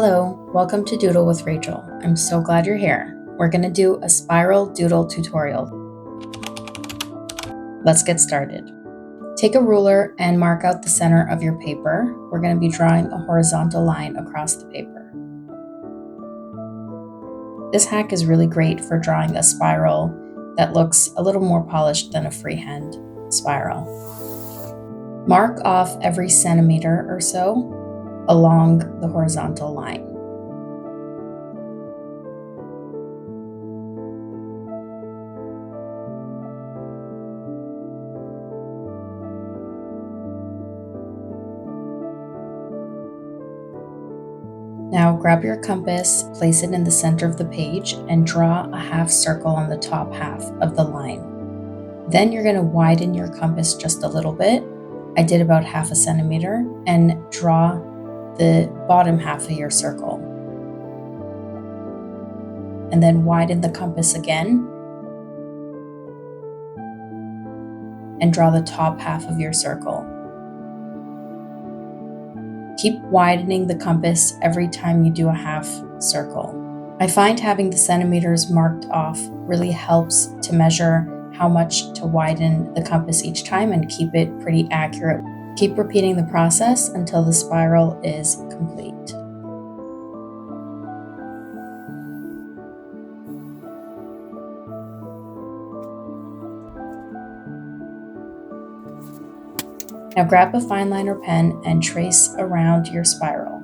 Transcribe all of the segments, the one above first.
Hello, welcome to Doodle with Rachel. I'm so glad you're here. We're going to do a spiral doodle tutorial. Let's get started. Take a ruler and mark out the center of your paper. We're going to be drawing a horizontal line across the paper. This hack is really great for drawing a spiral that looks a little more polished than a freehand spiral. Mark off every centimeter or so along the horizontal line. Now grab your compass, place it in the center of the page, and draw a half circle on the top half of the line. Then you're going to widen your compass just a little bit. I did about half a centimeter, and draw the bottom half of your circle. And then widen the compass again, and draw the top half of your circle. Keep widening the compass every time you do a half circle. I find having the centimeters marked off really helps to measure how much to widen the compass each time and keep it pretty accurate. Keep repeating the process until the spiral is complete. Now grab a fine liner pen and trace around your spiral.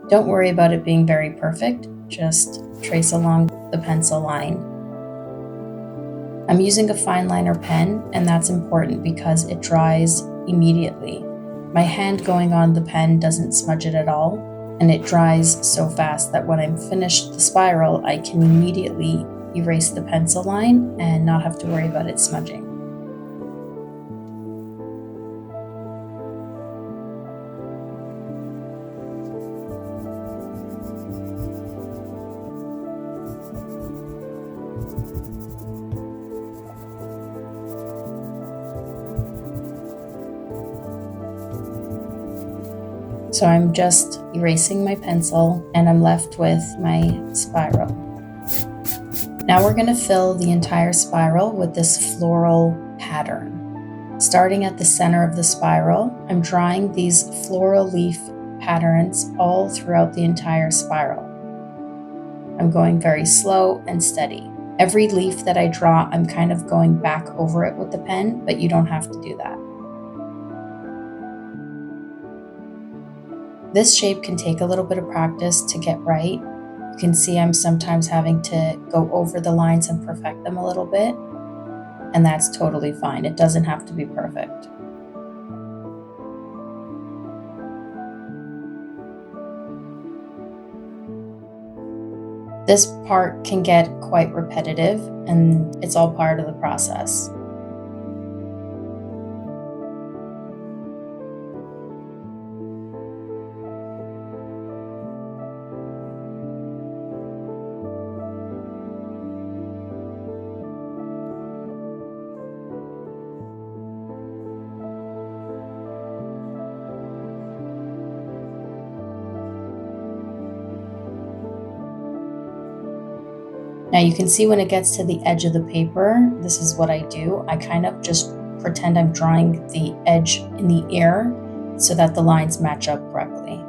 Don't worry about it being very perfect, just trace along the pencil line. I'm using a fine liner pen, and that's important because it dries immediately. My hand going on the pen doesn't smudge it at all, and it dries so fast that when I'm finished the spiral, I can immediately erase the pencil line and not have to worry about it smudging. So I'm just erasing my pencil and I'm left with my spiral. Now we're going to fill the entire spiral with this floral pattern. Starting at the center of the spiral, I'm drawing these floral leaf patterns all throughout the entire spiral. I'm going very slow and steady. Every leaf that I draw, I'm kind of going back over it with the pen, but you don't have to do that. This shape can take a little bit of practice to get right. You can see I'm sometimes having to go over the lines and perfect them a little bit, and that's totally fine. It doesn't have to be perfect. This part can get quite repetitive, and it's all part of the process. Now you can see when it gets to the edge of the paper, this is what I do. I kind of just pretend I'm drawing the edge in the air so that the lines match up correctly.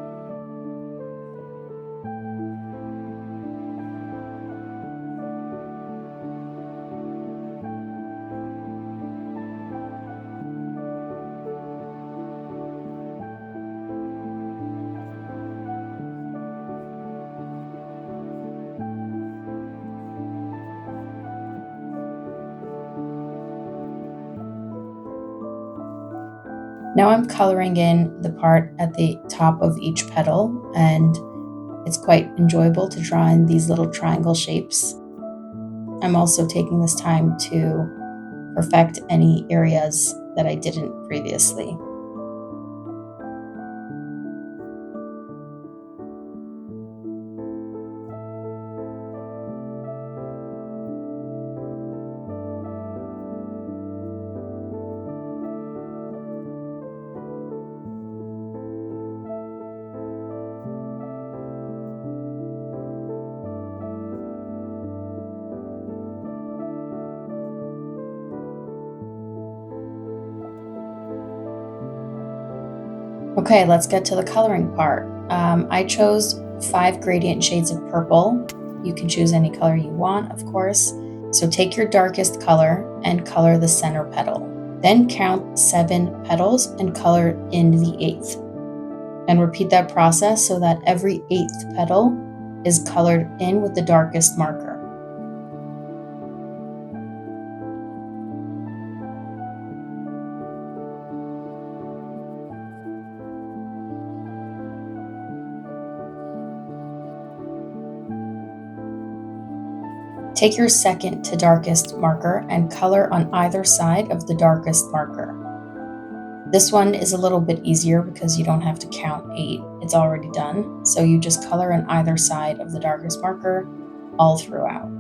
Now I'm coloring in the part at the top of each petal, and it's quite enjoyable to draw in these little triangle shapes. I'm also taking this time to perfect any areas that I didn't previously. Okay, let's get to the coloring part. I chose 5 gradient shades of purple. You can choose any color you want, of course. So take your darkest color and color the center petal. Then count 7 petals and color in the 8th. And repeat that process so that every 8th petal is colored in with the darkest marker. Take your second to darkest marker and color on either side of the darkest marker. This one is a little bit easier because you don't have to count 8. It's already done. So you just color on either side of the darkest marker all throughout.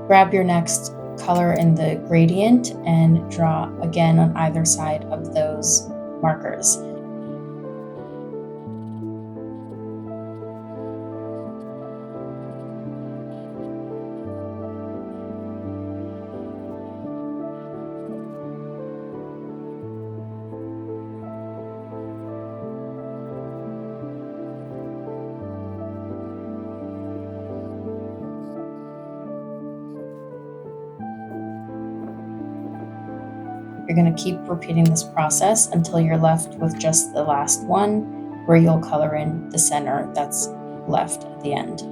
Grab your next color in the gradient and draw again on either side of those markers. You're going to keep repeating this process until you're left with just the last one, where you'll color in the center that's left at the end.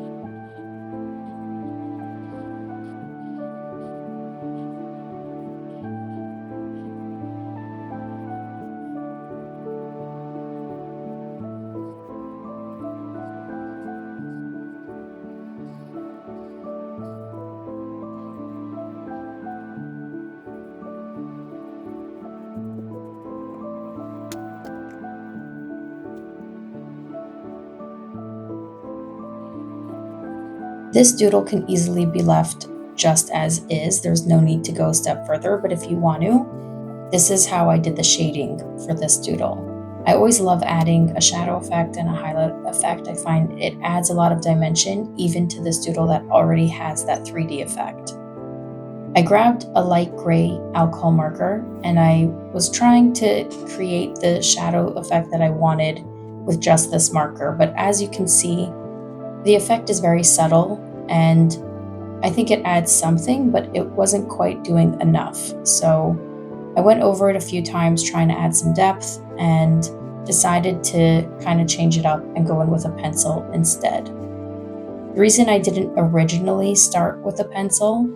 This doodle can easily be left just as is. There's no need to go a step further, but if you want to, this is how I did the shading for this doodle. I always love adding a shadow effect and a highlight effect. I find it adds a lot of dimension even to this doodle that already has that 3D effect. I grabbed a light gray alcohol marker and I was trying to create the shadow effect that I wanted with just this marker, but as you can see, the effect is very subtle and I think it adds something, but it wasn't quite doing enough. So I went over it a few times trying to add some depth and decided to kind of change it up and go in with a pencil instead. The reason I didn't originally start with a pencil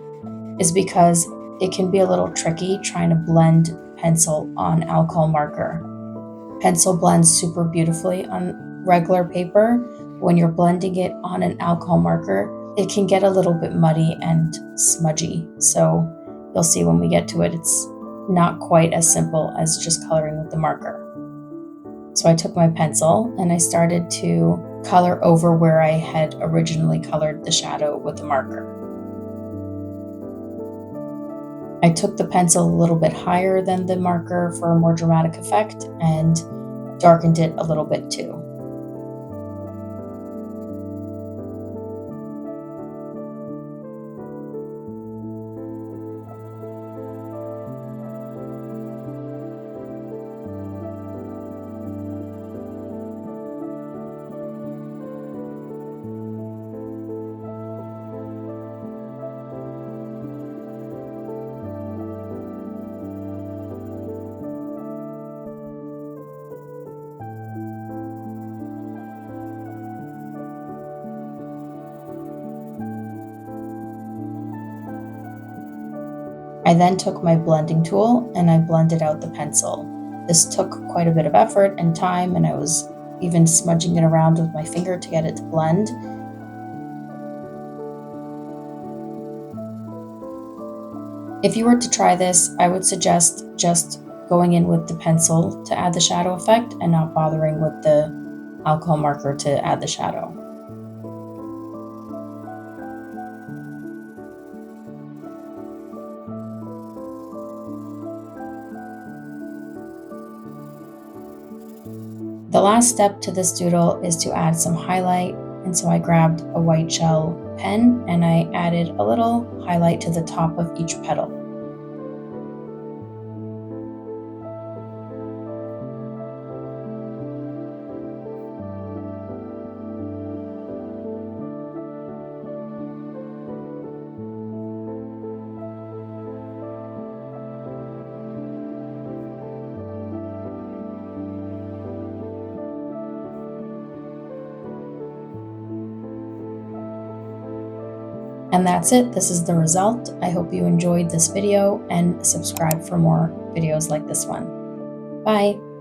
is because it can be a little tricky trying to blend pencil on alcohol marker. Pencil blends super beautifully on regular paper. When you're blending it on an alcohol marker, it can get a little bit muddy and smudgy. So you'll see when we get to it, it's not quite as simple as just coloring with the marker. So I took my pencil and I started to color over where I had originally colored the shadow with the marker. I took the pencil a little bit higher than the marker for a more dramatic effect and darkened it a little bit too. I then took my blending tool and I blended out the pencil. This took quite a bit of effort and time, and I was even smudging it around with my finger to get it to blend. If you were to try this, I would suggest just going in with the pencil to add the shadow effect and not bothering with the alcohol marker to add the shadow. last step to this doodle is to add some highlight, and so I grabbed a white gel pen and I added a little highlight to the top of each petal. And that's it. This is the result. I hope you enjoyed this video and subscribe for more videos like this one. Bye.